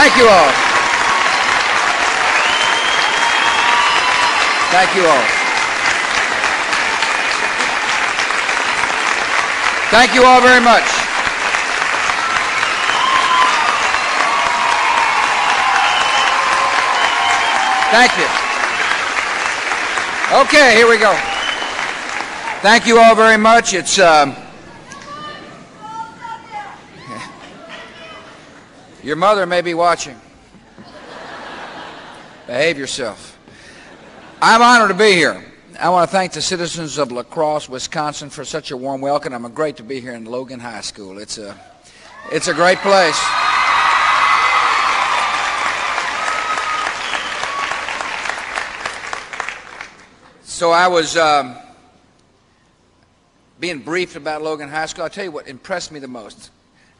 Thank you all. Thank you all. Thank you all very much. Thank you. Okay, here we go. Thank you all very much. It's your mother may be watching. Behave yourself. I'm honored to be here. I want to thank the citizens of La Crosse, Wisconsin, for such a warm welcome. I'm great to be here in Logan High School. It's a great place. So I was being briefed about Logan High School. I'll tell you what impressed me the most.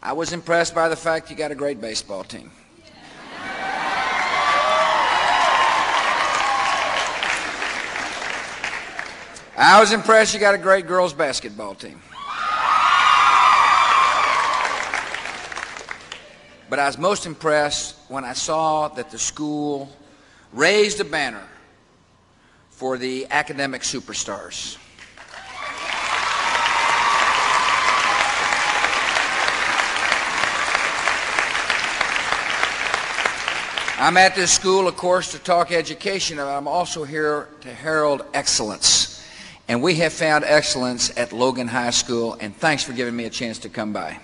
I was impressed by the fact you got a great baseball team. I was impressed you got a great girls basketball team. But I was most impressed when I saw that the school raised a banner for the academic superstars. I'm at this school, of course, to talk education, and I'm also here to herald excellence. And we have found excellence at Logan High School, and thanks for giving me a chance to come by.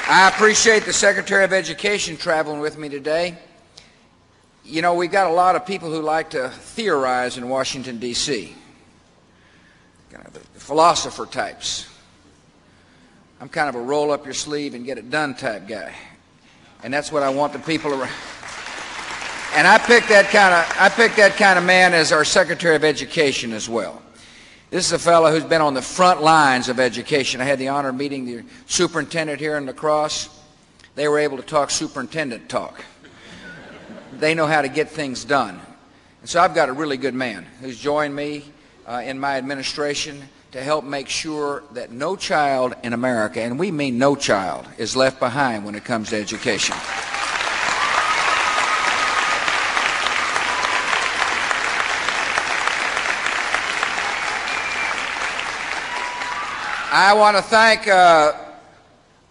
I appreciate the Secretary of Education traveling with me today. You know, we've got a lot of people who like to theorize in Washington, D.C. Kind of the philosopher types. I'm kind of a roll up your sleeve and get it done type guy. And that's what I want the people around. And I picked that kind of man as our Secretary of Education as well. This is a fellow who's been on the front lines of education. I had the honor of meeting the superintendent here in La Crosse. They were able to talk superintendent talk. They know how to get things done. And so I've got a really good man who's joined me in my administration to help make sure that no child in America, and we mean no child, is left behind when it comes to education. I want to thank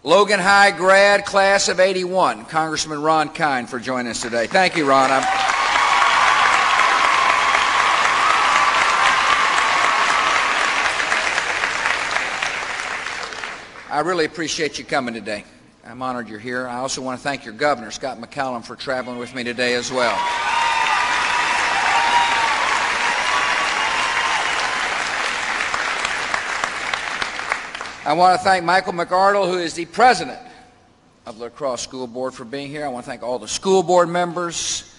Logan High grad class of '81, Congressman Ron Kine, for joining us today. Thank you, Ron. I really appreciate you coming today. I'm honored you're here. I also want to thank your governor, Scott McCallum, for traveling with me today as well. I want to thank Michael McArdle, who is the president of La Crosse School Board, for being here. I want to thank all the school board members.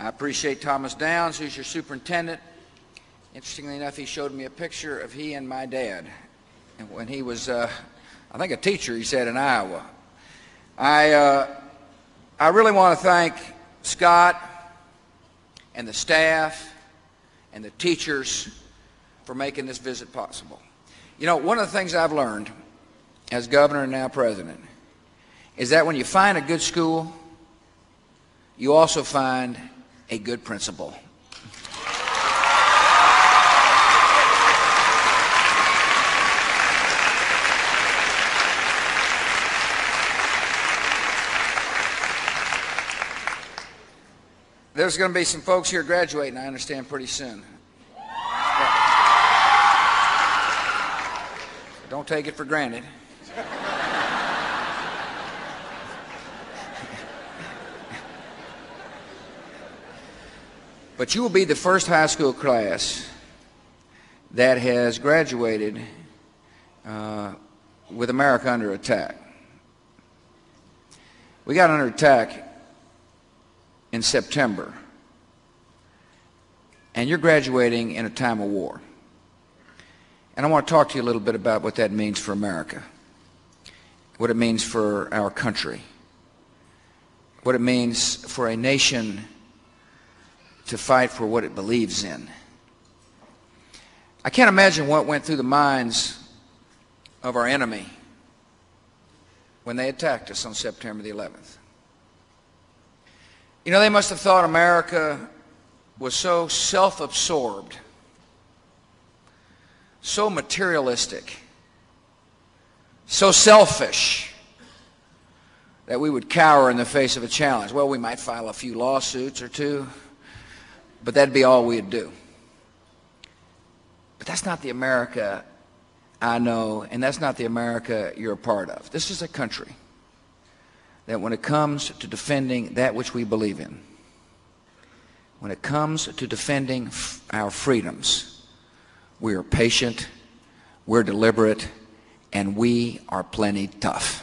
I appreciate Thomas Downs, who's your superintendent. Interestingly enough, he showed me a picture of he and my dad. And when he was, I think, a teacher, he said, in Iowa. I really want to thank Scott and the staff and the teachers for making this visit possible. You know, one of the things I've learned as governor and now president is that when you find a good school, you also find a good principal. There's going to be some folks here graduating, I understand, pretty soon. Don't take it for granted. But you will be the first high school class that has graduated with America under attack. We got under attack in September, and you're graduating in a time of war. And I want to talk to you a little bit about what that means for America, what it means for our country, what it means for a nation to fight for what it believes in. I can't imagine what went through the minds of our enemy when they attacked us on September the 11th. You know, they must have thought America was so self-absorbed, so materialistic, so selfish, that we would cower in the face of a challenge. Well, we might file a few lawsuits or two, but that'd be all we'd do. But that's not the America I know, and that's not the America you're a part of. This is a country that when it comes to defending that which we believe in, when it comes to defending our freedoms, we are patient, we're deliberate, and we are plenty tough.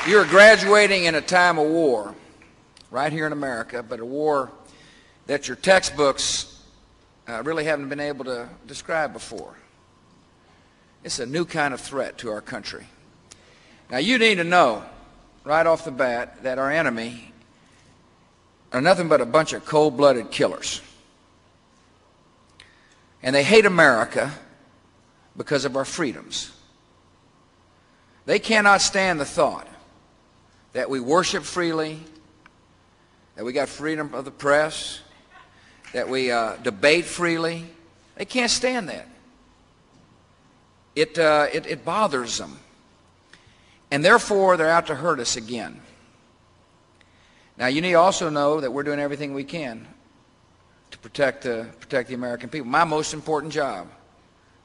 You're graduating in a time of war, right here in America, but a war that your textbooks really haven't been able to describe before. It's a new kind of threat to our country. Now, you need to know right off the bat that our enemy are nothing but a bunch of cold-blooded killers. And they hate America because of our freedoms. They cannot stand the thought that we worship freely, that we got freedom of the press, that we debate freely. They can't stand that. It bothers them. And therefore, they're out to hurt us again. Now, you need to also know that we're doing everything we can to protect the American people. My most important job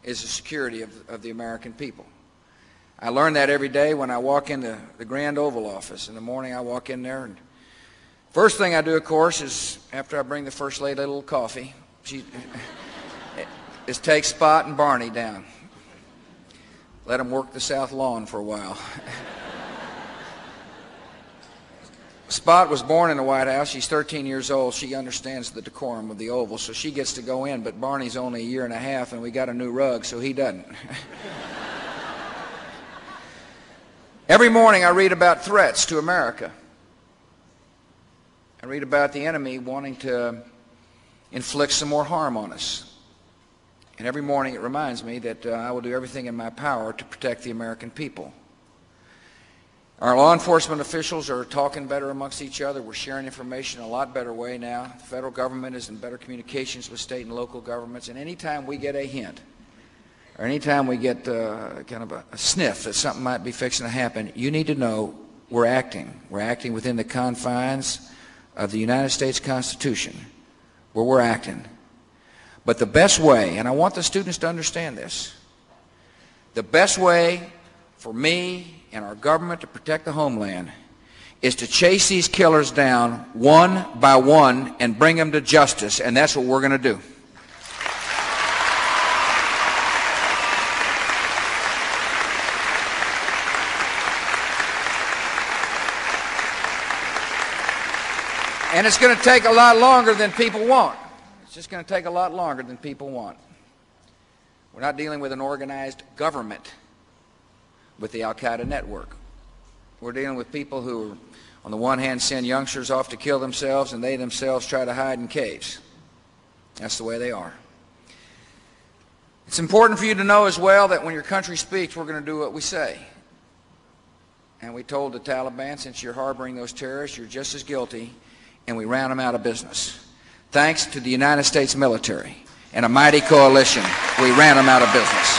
is the security of the American people. I learn that every day when I walk into the Grand Oval Office. In the morning, I walk in there, and first thing I do, of course, is after I bring the First Lady a little coffee, is take Spot and Barney down. Let them work the South Lawn for a while. Spot was born in the White House. She's 13 years old. She understands the decorum of the Oval, so she gets to go in, but Barney's only a year and a half, and we got a new rug, so he doesn't. Every morning I read about threats to America. I read about the enemy wanting to inflict some more harm on us. And every morning it reminds me that I will do everything in my power to protect the American people. Our law enforcement officials are talking better amongst each other. We're sharing information in a lot better way now. The federal government is in better communications with state and local governments. And anytime we get a hint, or anytime we get kind of a sniff that something might be fixing to happen, you need to know we're acting. We're acting within the confines of the United States Constitution, where we're acting. But the best way, and I want the students to understand this, the best way for me and our government to protect the homeland is to chase these killers down one by one and bring them to justice, and that's what we're going to do. And it's going to take a lot longer than people want. It's just going to take a lot longer than people want. We're not dealing with an organized government with the Al-Qaeda network. We're dealing with people who, on the one hand, send youngsters off to kill themselves, and they themselves try to hide in caves. That's the way they are. It's important for you to know as well that when your country speaks, we're going to do what we say. And we told the Taliban, since you're harboring those terrorists, you're just as guilty, and we ran them out of business. Thanks to the United States military and a mighty coalition, we ran them out of business.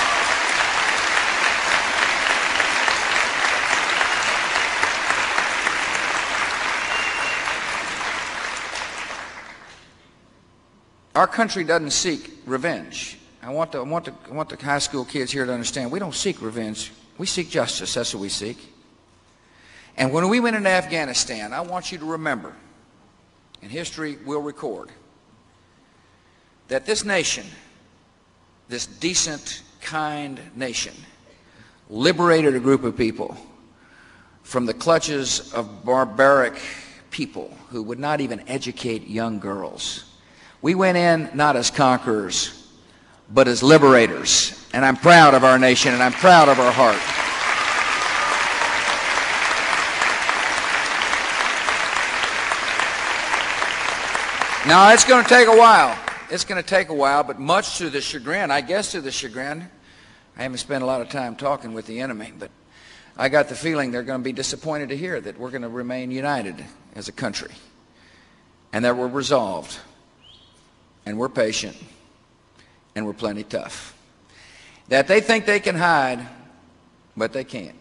Our country doesn't seek revenge. I want the high school kids here to understand, we don't seek revenge. We seek justice. That's what we seek. And when we went into Afghanistan, I want you to remember, and history will record, that this nation, this decent, kind nation, liberated a group of people from the clutches of barbaric people who would not even educate young girls. We went in not as conquerors, but as liberators. And I'm proud of our nation, and I'm proud of our heart. Now, it's going to take a while. It's going to take a while, but much to the chagrin, I guess to the chagrin, I haven't spent a lot of time talking with the enemy, but I got the feeling they're going to be disappointed to hear that we're going to remain united as a country and that we're resolved and we're patient and we're plenty tough. That they think they can hide, but they can't.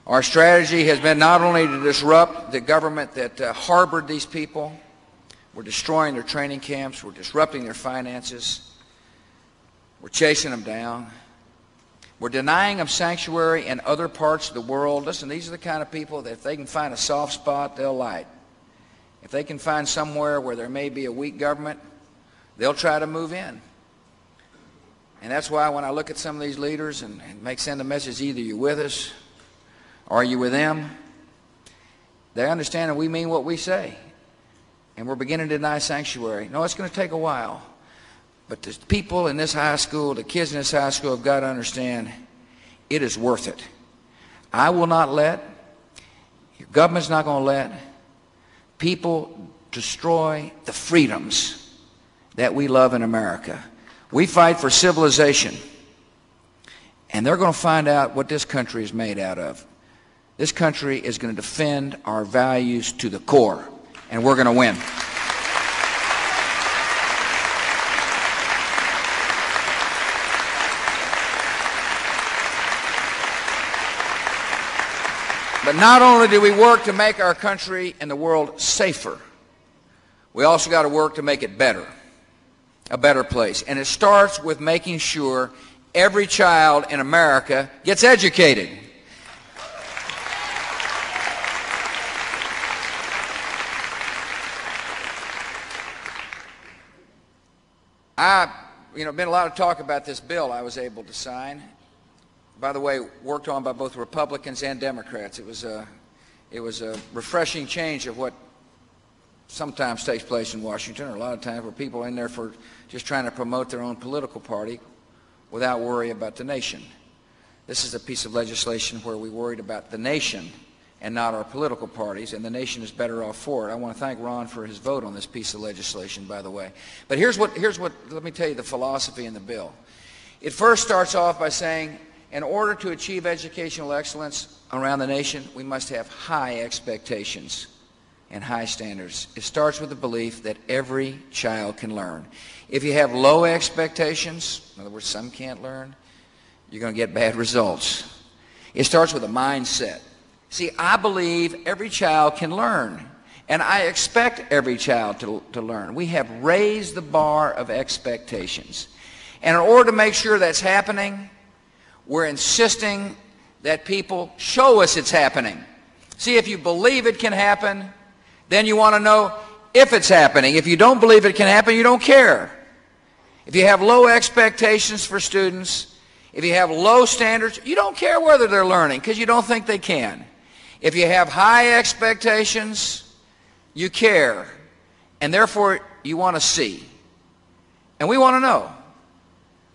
Our strategy has been not only to disrupt the government that harbored these people, we're destroying their training camps, we're disrupting their finances, we're chasing them down, we're denying them sanctuary in other parts of the world. Listen, these are the kind of people that if they can find a soft spot, they'll light. If they can find somewhere where there may be a weak government, they'll try to move in. And that's why when I look at some of these leaders and send a message, either you're with us or you're with them, they understand that we mean what we say. And we're beginning to deny sanctuary. No, it's going to take a while. But the people in this high school, the kids in this high school have got to understand it is worth it. I will not let, your government's not going to let people destroy the freedoms that we love in America. We fight for civilization, and they're going to find out what this country is made out of. This country is going to defend our values to the core, and we're going to win. But not only do we work to make our country and the world safer, we also got to work to make it better, a better place. And it starts with making sure every child in America gets educated. Been a lot of talk about this bill I was able to sign. By the way, worked on by both Republicans and Democrats. It was a refreshing change of what sometimes takes place in Washington, or a lot of times where people are in there for just trying to promote their own political party without worry about the nation. This is a piece of legislation where we worried about the nation and not our political parties, and the nation is better off for it. I want to thank Ron for his vote on this piece of legislation, by the way. But here's what, let me tell you the philosophy in the bill. It first starts off by saying, in order to achieve educational excellence around the nation, we must have high expectations and high standards. It starts with the belief that every child can learn. If you have low expectations, in other words, some can't learn, you're going to get bad results. It starts with a mindset. See, I believe every child can learn, and I expect every child to learn. We have raised the bar of expectations. And in order to make sure that's happening, we're insisting that people show us it's happening. See, if you believe it can happen, then you want to know if it's happening. If you don't believe it can happen, you don't care. If you have low expectations for students, if you have low standards, you don't care whether they're learning because you don't think they can. If you have high expectations, you care, and therefore you want to see. And we want to know.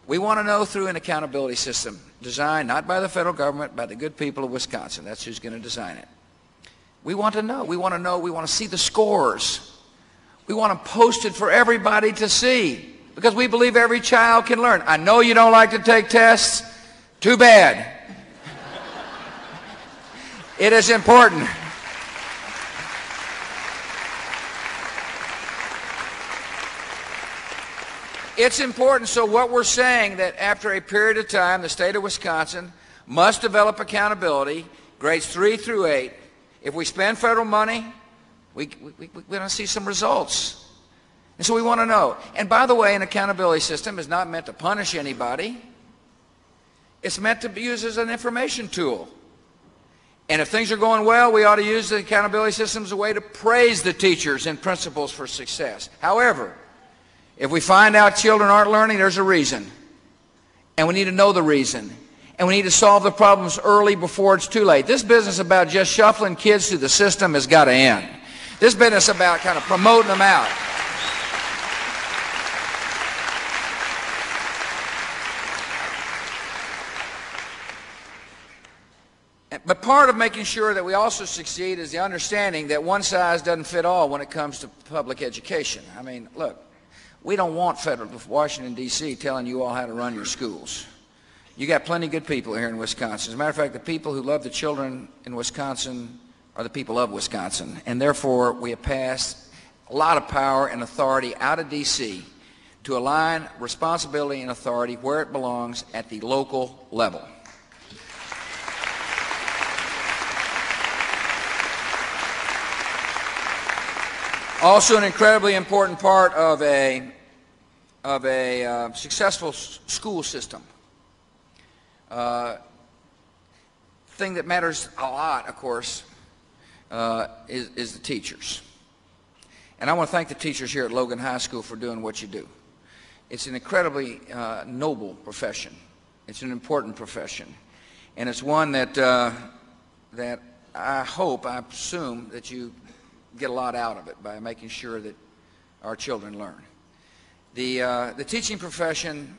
We want to know through an accountability system designed not by the federal government, by the good people of Wisconsin. That's who's going to design it. We want to know. We want to know. We want to see the scores. We want them posted for everybody to see because we believe every child can learn. I know you don't like to take tests. Too bad. It is important. It's important. So what we're saying that after a period of time, the state of Wisconsin must develop accountability, grades 3 through 8. If we spend federal money, we're going to see some results. And so we want to know. And by the way, an accountability system is not meant to punish anybody. It's meant to be used as an information tool. And if things are going well, we ought to use the accountability system as a way to praise the teachers and principals for success. However, if we find out children aren't learning, there's a reason. And we need to know the reason. And we need to solve the problems early before it's too late. This business about just shuffling kids through the system has got to end. This business about kind of promoting them out. But part of making sure that we also succeed is the understanding that one size doesn't fit all when it comes to public education. I mean, look, we don't want federal Washington, D.C. telling you all how to run your schools. You got plenty of good people here in Wisconsin. As a matter of fact, the people who love the children in Wisconsin are the people of Wisconsin. And therefore, we have passed a lot of power and authority out of D.C. to align responsibility and authority where it belongs at the local level. Also, an incredibly important part of a successful school system. Thing that matters a lot, of course, is the teachers. And I want to thank the teachers here at Logan High School for doing what you do. It's an incredibly noble profession. It's an important profession. And it's one that I hope, I assume, that you get a lot out of it by making sure that our children learn. The teaching profession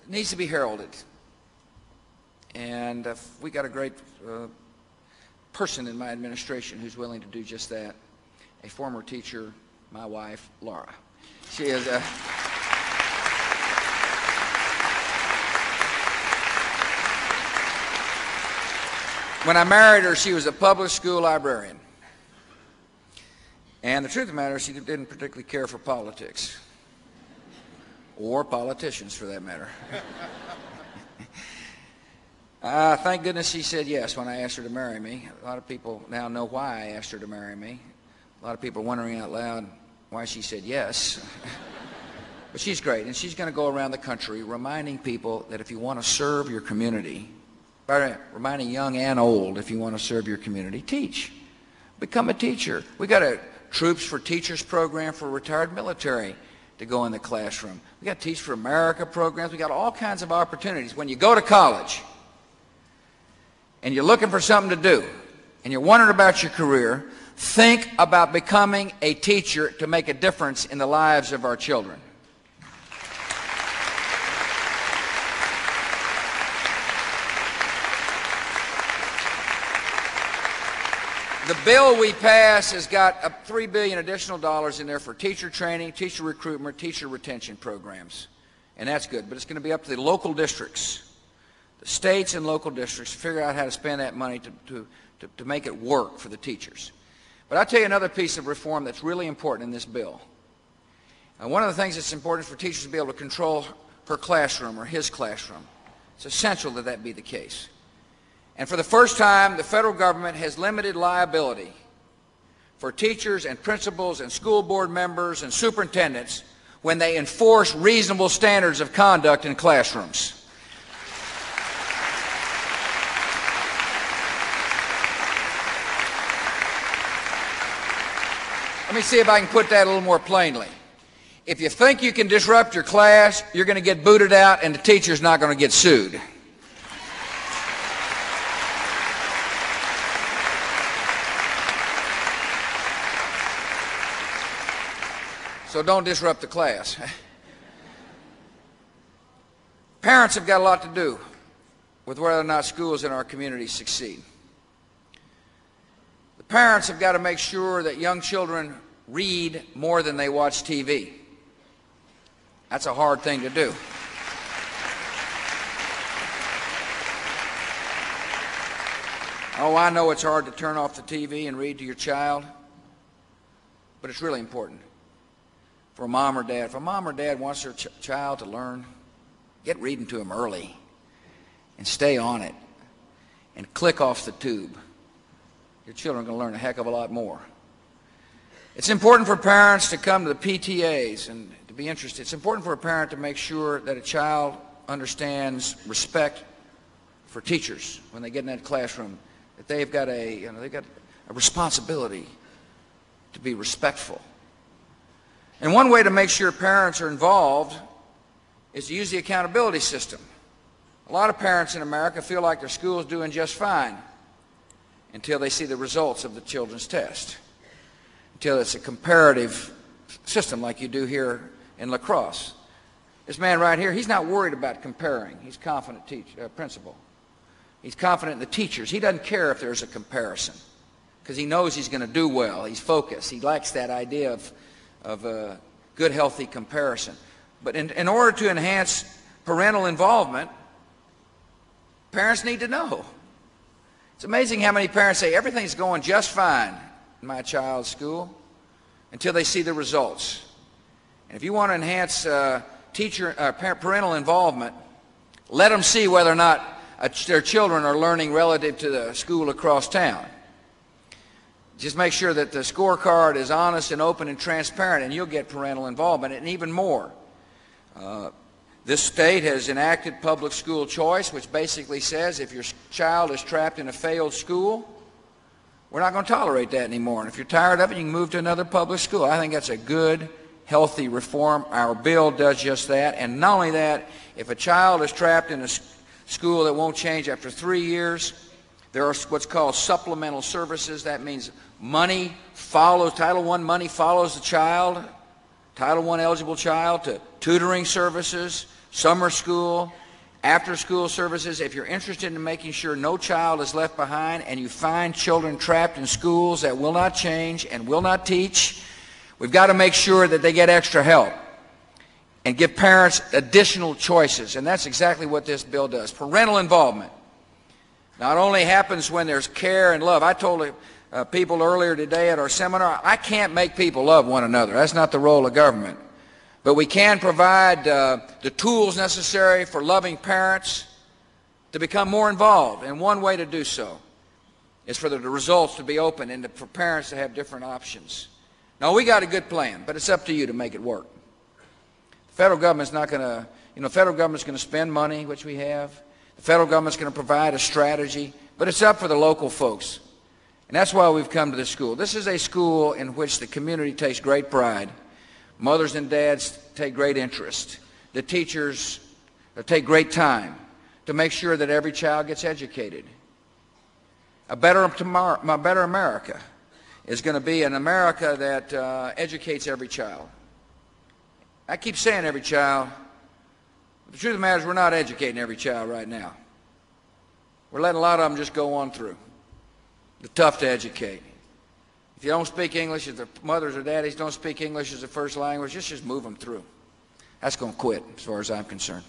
needs to be heralded. And we got a great person in my administration who's willing to do just that, a former teacher, my wife, Laura. She is when I married her, she was a public school librarian. And the truth of the matter is she didn't particularly care for politics, or politicians for that matter. Thank goodness she said yes when I asked her to marry me. A lot of people now know why I asked her to marry me. A lot of people are wondering out loud why she said yes. But she's great, and she's going to go around the country reminding people that if you want to serve your community, reminding young and old, if you want to serve your community, teach. Become a teacher. We got a Troops for Teachers program for retired military to go in the classroom. We got Teach for America programs. We got all kinds of opportunities. When you go to college and you're looking for something to do and you're wondering about your career, think about becoming a teacher to make a difference in the lives of our children. The bill we passed has got $3 billion additional dollars in there for teacher training, teacher recruitment, teacher retention programs. And that's good. But it's going to be up to the local districts, the states and local districts, to figure out how to spend that money to make it work for the teachers. But I'll tell you another piece of reform that's really important in this bill. One of the things that's important is for teachers to be able to control her classroom or his classroom. It's essential that that be the case. And for the first time, the federal government has limited liability for teachers and principals and school board members and superintendents when they enforce reasonable standards of conduct in classrooms. Let me see if I can put that a little more plainly. If you think you can disrupt your class, you're going to get booted out and the teacher's not going to get sued. So don't disrupt the class. Parents have got a lot to do with whether or not schools in our community succeed. The parents have got to make sure that young children read more than they watch TV. That's a hard thing to do. Oh, I know it's hard to turn off the TV and read to your child, but it's really important. For mom or dad, if a mom or dad wants their child to learn, get reading to them early and stay on it and click off the tube. Your children are going to learn a heck of a lot more. It's important for parents to come to the PTAs and to be interested. It's important for a parent to make sure that a child understands respect for teachers when they get in that classroom, that they've got a responsibility to be respectful. And one way to make sure parents are involved is to use the accountability system. A lot of parents in America feel like their school is doing just fine until they see the results of the children's test, until it's a comparative system like you do here in La Crosse. This man right here, he's not worried about comparing. He's confident principal. He's confident in the teachers. He doesn't care if there's a comparison because he knows he's going to do well. He's focused. He likes that idea of a good, healthy comparison. But in order to enhance parental involvement, parents need to know. It's amazing how many parents say everything's going just fine in my child's school until they see the results. And if you want to enhance parental involvement, let them see whether or not their children are learning relative to the school across town. Just make sure that the scorecard is honest and open and transparent, and you'll get parental involvement. And even more, this state has enacted public school choice, which basically says if your child is trapped in a failed school, we're not going to tolerate that anymore. And if you're tired of it, you can move to another public school. I think that's a good, healthy reform. Our bill does just that. And not only that, if a child is trapped in a school that won't change after 3 years, there are what's called supplemental services. That means money follows, Title I money follows the child, Title I eligible child, to tutoring services, summer school, after-school services. If you're interested in making sure no child is left behind and you find children trapped in schools that will not change and will not teach, we've got to make sure that they get extra help and give parents additional choices. And that's exactly what this bill does. Parental involvement not only happens when there's care and love. I told people earlier today at our seminar, I can't make people love one another. That's not the role of government. But we can provide the tools necessary for loving parents to become more involved. And one way to do so is for the results to be open and for parents to have different options. Now, we got a good plan, but it's up to you to make it work. The federal government's not going to, the federal government's going to spend money, which we have. The federal government's going to provide a strategy, but it's up for the local folks. And that's why we've come to this school. This is a school in which the community takes great pride. Mothers and dads take great interest. The teachers take great time to make sure that every child gets educated. A better America is going to be an America that educates every child. I keep saying every child. The truth of the matter is we're not educating every child right now. We're letting a lot of them just go on through. They're tough to educate. If you don't speak English, if their mothers or daddies don't speak English as a first language, just move them through. That's going to quit as far as I'm concerned.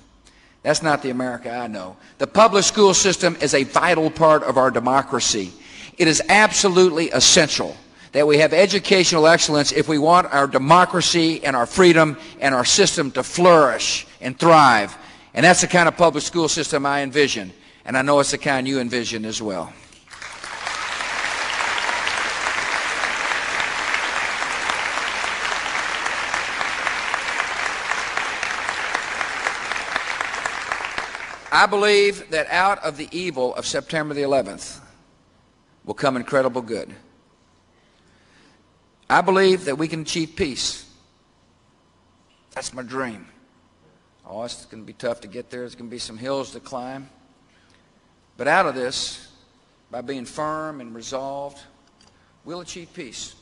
That's not the America I know. The public school system is a vital part of our democracy. It is absolutely essential that we have educational excellence if we want our democracy and our freedom and our system to flourish and thrive. And that's the kind of public school system I envision. And I know it's the kind you envision as well. I believe that out of the evil of September the 11th will come incredible good. I believe that we can achieve peace. That's my dream. Oh, it's going to be tough to get there. There's going to be some hills to climb. But out of this, by being firm and resolved, we'll achieve peace.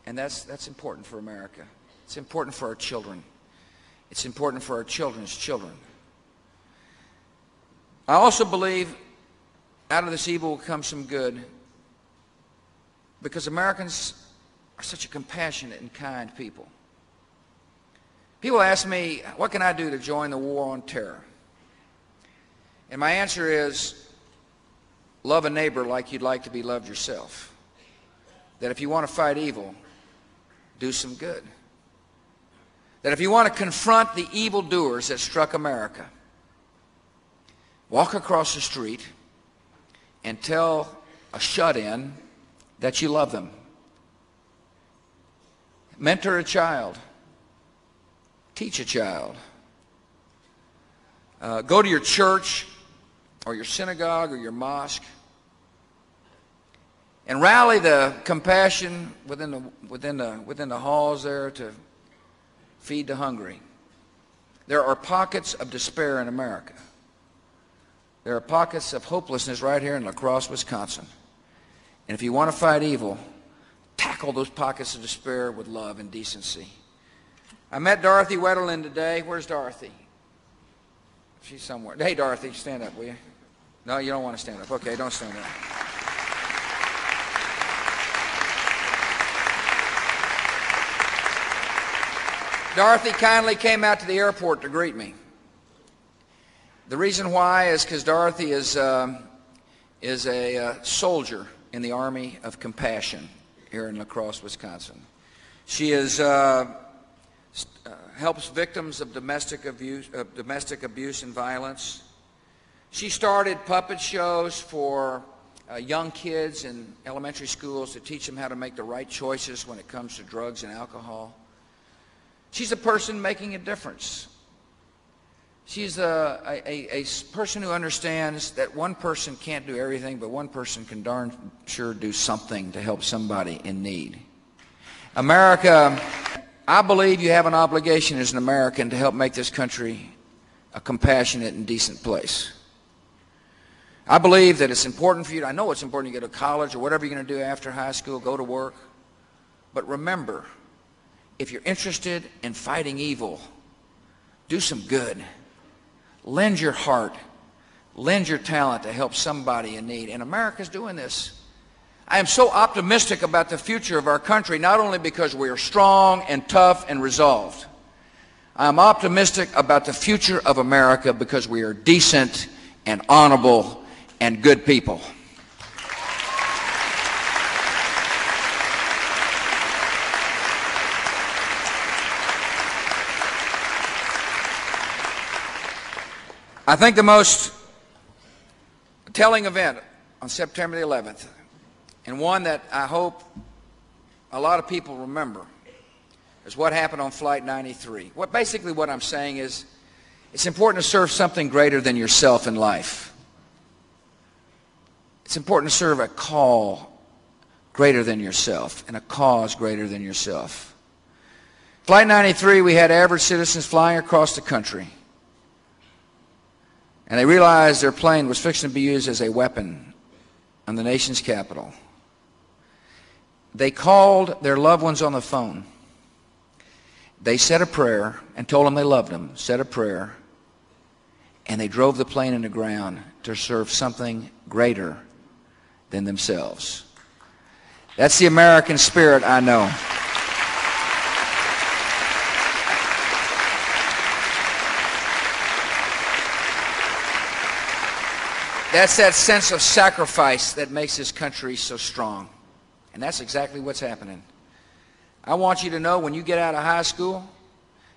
And that's important for America. It's important for our children. It's important for our children's children. I also believe out of this evil will come some good because Americans are such a compassionate and kind people. People ask me, what can I do to join the war on terror? And my answer is, love a neighbor like you'd like to be loved yourself. That if you want to fight evil, do some good. That if you want to confront the evildoers that struck America, walk across the street and tell a shut-in that you love them. Mentor a child. Teach a child. Go to your church or your synagogue or your mosque and rally the compassion within the halls there to feed the hungry. There are pockets of despair in America. There are pockets of hopelessness right here in La Crosse, Wisconsin. And if you want to fight evil, tackle those pockets of despair with love and decency. I met Dorothy Wetterlin today. Where's Dorothy? She's somewhere. Hey, Dorothy, stand up, will you? No, you don't want to stand up. Okay, don't stand up. Dorothy kindly came out to the airport to greet me. The reason why is because Dorothy is a soldier in the Army of Compassion here in La Crosse, Wisconsin. She helps victims of domestic abuse and violence. She started puppet shows for young kids in elementary schools to teach them how to make the right choices when it comes to drugs and alcohol. She's a person making a difference. She's a person who understands that one person can't do everything, but one person can darn sure do something to help somebody in need. America, I believe you have an obligation as an American to help make this country a compassionate and decent place. I believe that it's important for you, I know it's important you go to college or whatever you're going to do after high school, go to work. But remember, if you're interested in fighting evil, do some good. Lend your heart, lend your talent to help somebody in need. And America's doing this. I am so optimistic about the future of our country, not only because we are strong and tough and resolved. I am optimistic about the future of America because we are decent and honorable and good people. I think the most telling event on September the 11th, and one that I hope a lot of people remember, is what happened on Flight 93. Basically what I'm saying is it's important to serve something greater than yourself in life. It's important to serve a call greater than yourself and a cause greater than yourself. Flight 93, we had average citizens flying across the country. And they realized their plane was fixing to be used as a weapon on the nation's capital. They called their loved ones on the phone. They said a prayer and told them they loved them, said a prayer, and they drove the plane into ground to serve something greater than themselves. That's the American spirit I know. That's that sense of sacrifice that makes this country so strong. And that's exactly what's happening. I want you to know when you get out of high school,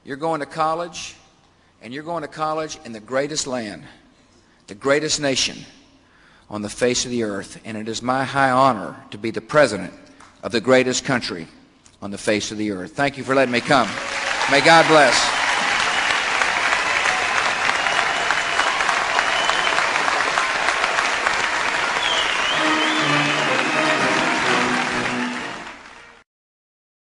you're going to college, and you're going to college in the greatest land, the greatest nation on the face of the earth. And it is my high honor to be the president of the greatest country on the face of the earth. Thank you for letting me come. May God bless.